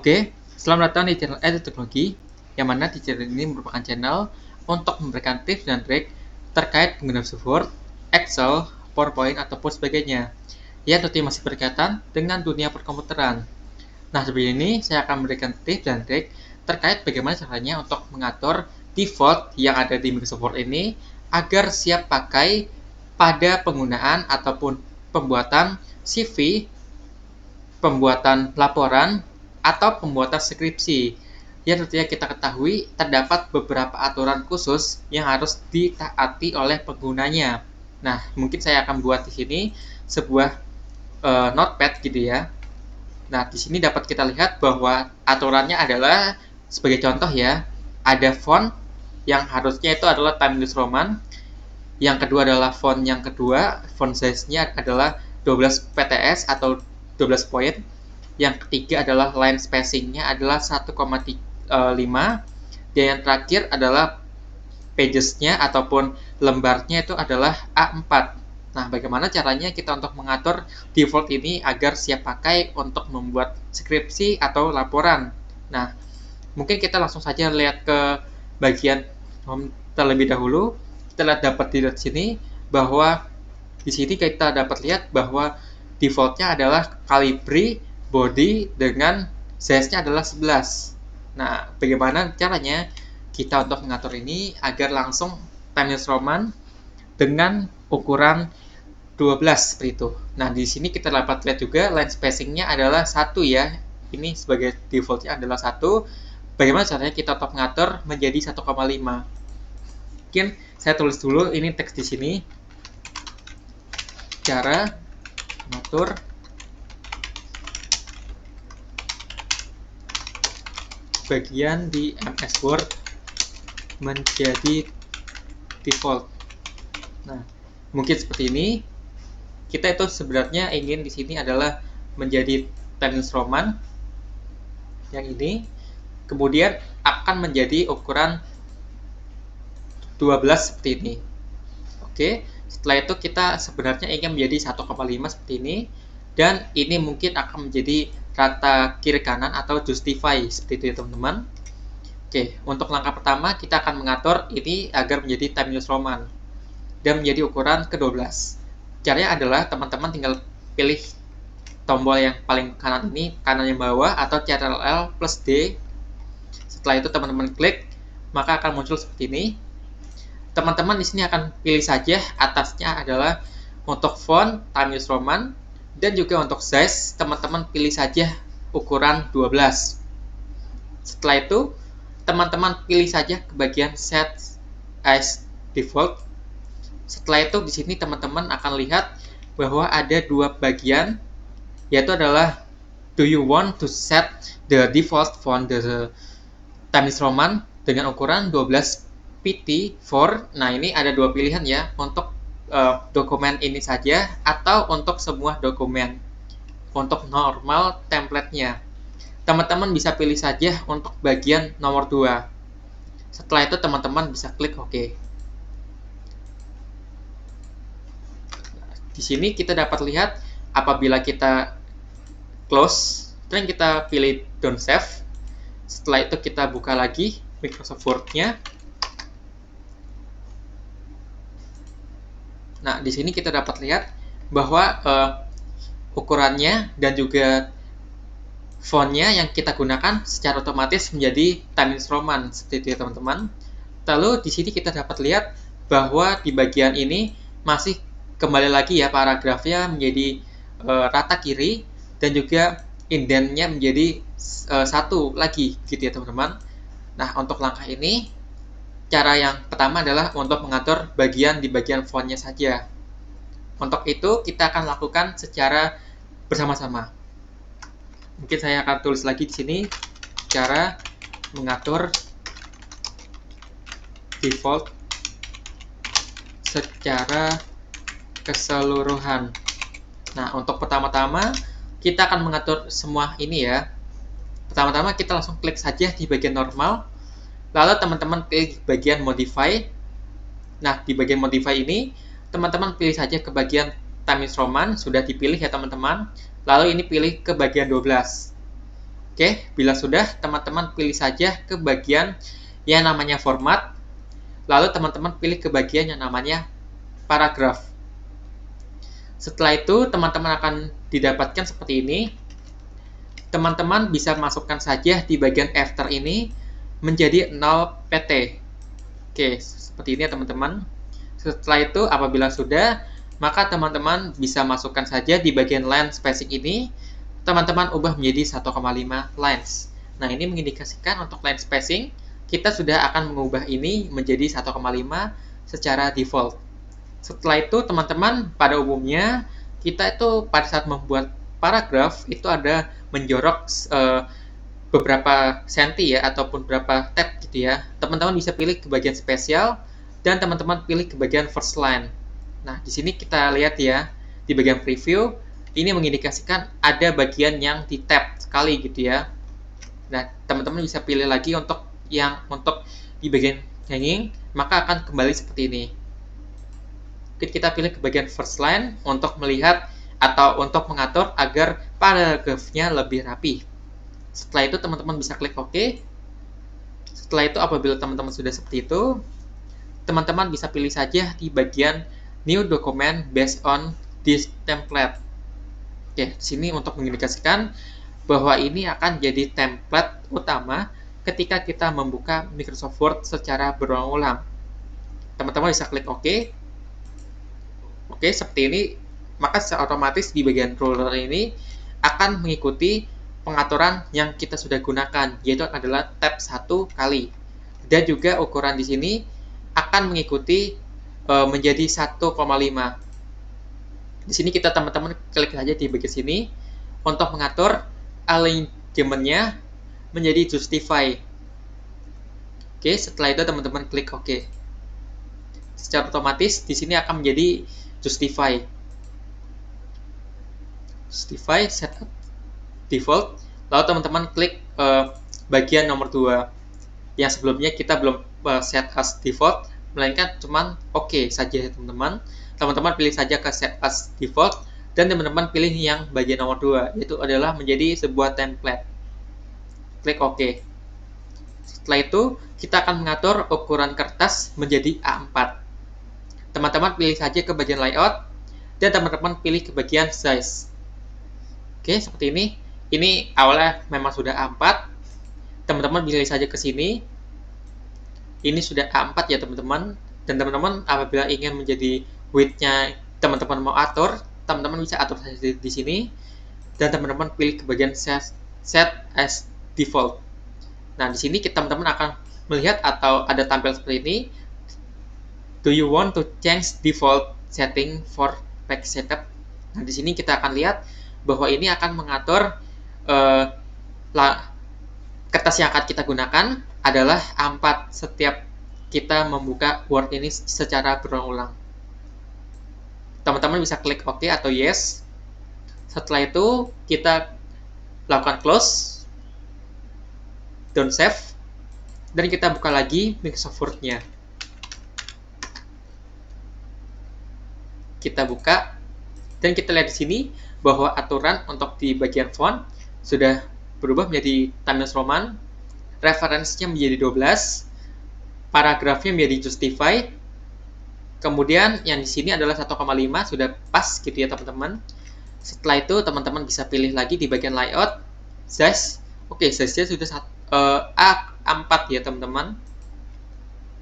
Oke, selamat datang di channel Edu Teknologi, yang mana di channel ini merupakan channel untuk memberikan tips dan trik terkait Microsoft Word, Excel, PowerPoint, ataupun sebagainya yang tentunya masih berkaitan dengan dunia perkomputeran. Nah, seperti ini saya akan memberikan tips dan trik terkait bagaimana caranya untuk mengatur default yang ada di Microsoft Word ini agar siap pakai pada penggunaan ataupun pembuatan CV, pembuatan laporan, atau pembuatan skripsi. Yang tentunya kita ketahui terdapat beberapa aturan khusus yang harus ditaati oleh penggunanya. Nah, mungkin saya akan buat di sini sebuah notepad gitu ya. Nah, di sini dapat kita lihat bahwa aturannya adalah sebagai contoh ya, ada font yang harusnya itu adalah Times New Roman. Yang kedua adalah font yang kedua, font size-nya adalah 12 pts atau 12 point. Yang ketiga adalah line spacing-nya adalah 1,5. Dan yang terakhir adalah pages-nya ataupun lembarnya itu adalah A4. Nah, bagaimana caranya kita untuk mengatur default ini agar siap pakai untuk membuat skripsi atau laporan? Nah, mungkin kita langsung saja lihat ke bagian home terlebih dahulu. Kita dapat dilihat sini bahwa di sini kita dapat lihat bahwa defaultnya adalah Calibri body dengan size-nya adalah 11. Nah, bagaimana caranya kita untuk mengatur ini agar langsung Times New Roman dengan ukuran 12 seperti itu. Nah, di sini kita dapat lihat juga line spacing-nya adalah 1 ya. Ini sebagai default-nya adalah 1. Bagaimana caranya kita untuk mengatur menjadi 1,5? Mungkin saya tulis dulu ini teks di sini. Cara mengatur bagian di MS Word menjadi default. Nah, mungkin seperti ini. Kita itu sebenarnya ingin di sini adalah menjadi Times Roman yang ini, kemudian akan menjadi ukuran 12 seperti ini. Oke, setelah itu kita sebenarnya ingin menjadi 1,5 seperti ini, dan ini mungkin akan menjadi rata kiri kanan atau justify seperti itu ya teman-teman. Oke, untuk langkah pertama kita akan mengatur ini agar menjadi Times New Roman dan menjadi ukuran ke-12. Caranya adalah teman-teman tinggal pilih tombol yang paling kanan ini, kanan yang bawah, atau Ctrl plus D. Setelah itu teman-teman klik, maka akan muncul seperti ini. Teman-teman di sini akan pilih saja atasnya adalah untuk font Times New Roman, dan juga untuk size teman-teman pilih saja ukuran 12. Setelah itu teman-teman pilih saja ke bagian set as default. Setelah itu di sini teman-teman akan lihat bahwa ada dua bagian, yaitu adalah do you want to set the default font the Times New Roman dengan ukuran 12 pt for. Nah, ini ada dua pilihan ya, untuk dokumen ini saja atau untuk semua dokumen. Untuk normal template-nya teman-teman bisa pilih saja untuk bagian nomor 2. Setelah itu teman-teman bisa klik OK. Di sini kita dapat lihat apabila kita close dan kita pilih don't save. Setelah itu kita buka lagi Microsoft Word-nya. Nah, di sini kita dapat lihat bahwa ukurannya dan juga fontnya yang kita gunakan secara otomatis menjadi Times New Roman seperti itu ya teman-teman. Lalu di sini kita dapat lihat bahwa di bagian ini masih kembali lagi ya paragrafnya menjadi rata kiri dan juga indentnya menjadi satu lagi gitu ya teman-teman. Nah, untuk langkah ini cara yang pertama adalah untuk mengatur bagian di bagian fontnya saja. Untuk itu kita akan lakukan secara bersama-sama. Mungkin saya akan tulis lagi di sini cara mengatur default secara keseluruhan. Nah, untuk pertama-tama kita akan mengatur semua ini ya. Pertama-tama kita langsung klik saja di bagian normal. Lalu teman-teman pilih bagian modify. Nah, di bagian modify ini teman-teman pilih saja ke bagian Times New Roman, sudah dipilih ya teman-teman. Lalu ini pilih ke bagian 12. Oke, bila sudah, teman-teman pilih saja ke bagian yang namanya format, lalu teman-teman pilih ke bagian yang namanya paragraf. Setelah itu, teman-teman akan didapatkan seperti ini. Teman-teman bisa masukkan saja di bagian after ini menjadi 0 pt. Oke, seperti ini ya teman-teman. Setelah itu, apabila sudah, maka teman-teman bisa masukkan saja di bagian line spacing ini, teman-teman ubah menjadi 1,5 lines. Nah, ini mengindikasikan untuk line spacing, kita sudah akan mengubah ini menjadi 1,5 secara default. Setelah itu, teman-teman, pada umumnya, kita itu pada saat membuat paragraf, itu ada menjorok beberapa senti ya, ataupun berapa tab gitu ya. Teman-teman bisa pilih ke bagian spesial, dan teman-teman pilih ke bagian first line. Nah, di sini kita lihat ya, di bagian preview, ini mengindikasikan ada bagian yang di tab sekali gitu ya. Nah, teman-teman bisa pilih lagi untuk di bagian hanging, maka akan kembali seperti ini. Kita pilih ke bagian first line untuk melihat atau untuk mengatur agar paragrafnya lebih rapi. Setelah itu teman-teman bisa klik OK. Setelah itu apabila teman-teman sudah seperti itu, teman-teman bisa pilih saja di bagian New Document based on this template. Oke, di sini untuk mengindikasikan bahwa ini akan jadi template utama ketika kita membuka Microsoft Word secara berulang-ulang. Teman-teman bisa klik OK. Oke, seperti ini, maka secara otomatis di bagian ruler ini akan mengikuti pengaturan yang kita sudah gunakan, yaitu adalah tab 1 kali. Dan juga ukuran di sini akan mengikuti menjadi 1,5. Di sini kita teman-teman klik saja di bagian sini untuk mengatur alignment-nya menjadi justify. Oke, setelah itu teman-teman klik OK. Secara otomatis di sini akan menjadi justify set default, lalu teman-teman klik bagian nomor 2 yang sebelumnya kita belum set as default, melainkan cuman OK saja teman-teman. Teman-teman pilih saja ke set as default, dan teman-teman pilih yang bagian nomor 2, yaitu adalah menjadi sebuah template. Klik OK. Setelah itu kita akan mengatur ukuran kertas menjadi A4. Teman-teman pilih saja ke bagian layout, dan teman-teman pilih ke bagian size. Oke, seperti ini. Ini awalnya memang sudah A4. Teman-teman pilih saja ke sini. Ini sudah A4 ya teman-teman. Dan teman-teman apabila ingin menjadi width-nya teman-teman mau atur, teman-teman bisa atur saja di sini. Dan teman-teman pilih ke bagian set as default. Nah, di sini teman-teman akan melihat atau ada tampil seperti ini. Do you want to change default setting for page setup? Nah, di sini kita akan lihat bahwa ini akan mengatur kertas yang akan kita gunakan adalah A4 setiap kita membuka Word ini secara berulang-ulang. Teman-teman bisa klik OK atau yes. Setelah itu kita lakukan close, don't save, dan kita buka lagi Microsoft Word-nya. Kita buka, dan kita lihat di sini bahwa aturan untuk di bagian font sudah berubah menjadi Times Roman, referensinya menjadi 12, paragrafnya menjadi justify, kemudian yang di sini adalah 1,5, sudah pas gitu ya teman-teman. Setelah itu teman-teman bisa pilih lagi di bagian layout, size. Oke, size-nya sudah A4 ya teman-teman.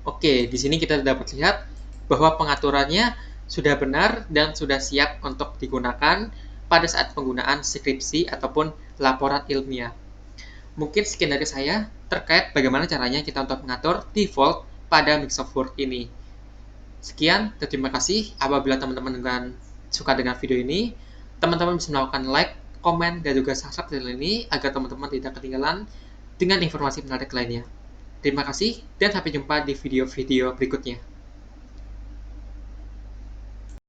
Oke, di sini kita dapat lihat bahwa pengaturannya sudah benar dan sudah siap untuk digunakan pada saat penggunaan skripsi ataupun laporan ilmiah. Mungkin sekian dari saya terkait bagaimana caranya kita untuk mengatur default pada Microsoft Word ini. Sekian, terima kasih. Apabila teman-teman suka dengan video ini, teman-teman bisa melakukan like, komen, dan juga subscribe channel ini agar teman-teman tidak ketinggalan dengan informasi menarik lainnya. Terima kasih, dan sampai jumpa di video-video berikutnya.